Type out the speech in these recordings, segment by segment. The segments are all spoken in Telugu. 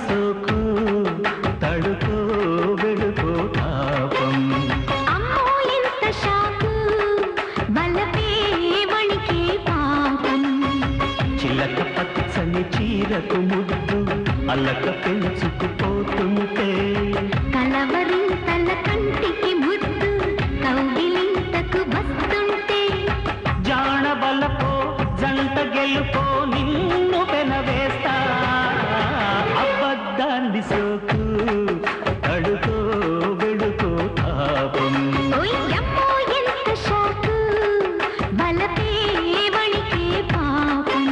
సోకు తడుకో వెడుకో పాపం అమ్మో ఎంత షాకు బలపే వణికే పాపం చిలక పచ్చని చీరకు ముద్దు అల్లక పెంచుకుపోతుంటే కలవరింతల కంటికి ముద్దు కౌగిలింతకు వస్తుంటే జాణ బలపో జంట గెలుపో నిన్ను పెనవేస్తా అబద్ధాన్ని సోకు తడుకో వెడుకో పాపం ఓయమ్మో ఎంత షాకు బలపే వణికే పాపం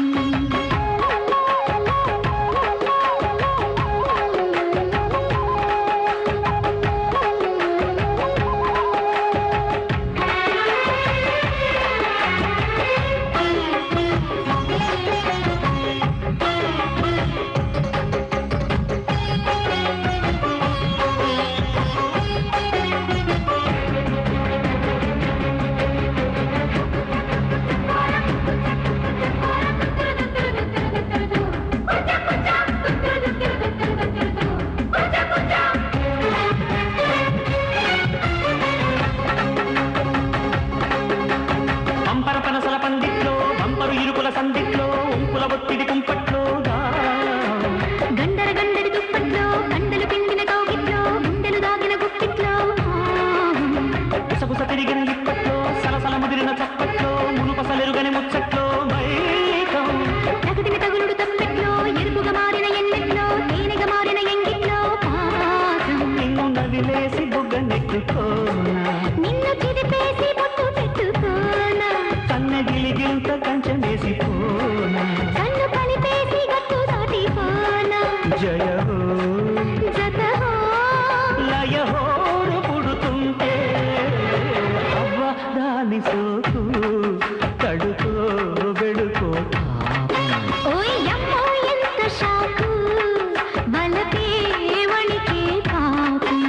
పంపర పనసల పందిట్లో బంపరు ఇరుకుల సందిట్లో ఉంపుల ఒత్తిడి కుంపట్లో గండర గండరి దుప్పట్లో కండలు పిండిన కౌగిట్లో గుండెలు దాగిన గుప్పిట్లో గుసగుస తిరిగిన లిప్పట్లో సలసల ముదిరిన చప్పట్లో మునుపసలెరుగని ముచ్చట్లో మైకం తగదిన తగులుడు తప్పెట్లో ఎరుపుగా మారిన ఎన్నెట్లో తేనెగా మారిన ఎంగిట్లో పాసం నిన్ను నవిలేసి బుగ్గ నెట్టుకోనా నిన్ను చిరిపేసి ముట్టు పెట్టుకోనా కన్న గిలిగిల్త కంచెమేసిపోనా కన్ను కలిపేసి గట్టు దాటిపోనా జయ హో జత హో లయ హోరు పుడుతుంటే అవ్వ దాని సోకు తడుకో వెడుకో పాపం ఓయమ్మో ఎంత షాకు బలపే వణికే పాపం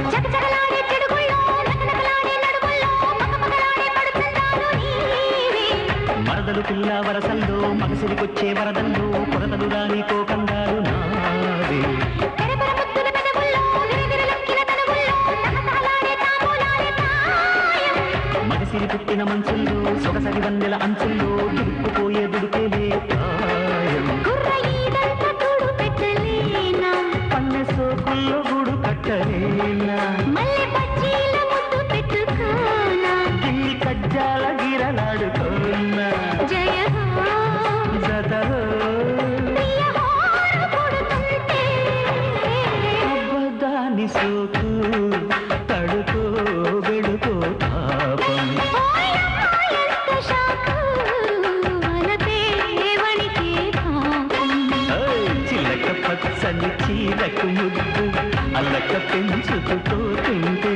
చకచకలాడే చెడుగుల్లో నకనకలాడే నడుముల్లో పకపకలాడే పడుచుంటాను నీవే మరదలు పిల్ల వరసల్లో మగసిరికొచ్చే వరదల్లో కొరతలు రాని కోకందాలు నావే తెరపర ముద్దుల పెదవుల్లో విరవిరలెక్కిన తనువుల్లో తహతహలాడే తాంబూలాలే తాయం మగసిరి పుట్టిన మంచుల్లో సొగసరి వన్నెల అంచుల్లో దుడుకుపోయే దుడుకేలే ప్రాయం కుర్ర ఈదంత తోడు పెట్టలేనా పన్నె సోకుల్లో గూడు కట్టలేనా మల్లె పచ్చీల ముద్దు పెట్టుకోనా గిల్లి కజ్జాల గిరలాడుకోనా జయ హో జతలో ప్రియ హోరు పుడుతుంటే అబ్బదాని సోకు తడుకో వెడుకో పాపం ఓయమ్మో ఎంత షాకు బలపే వణికే పాపం చిలక పచ్చని చీరకు ముద్దు అల్లక పెంచుకుపోతుంటే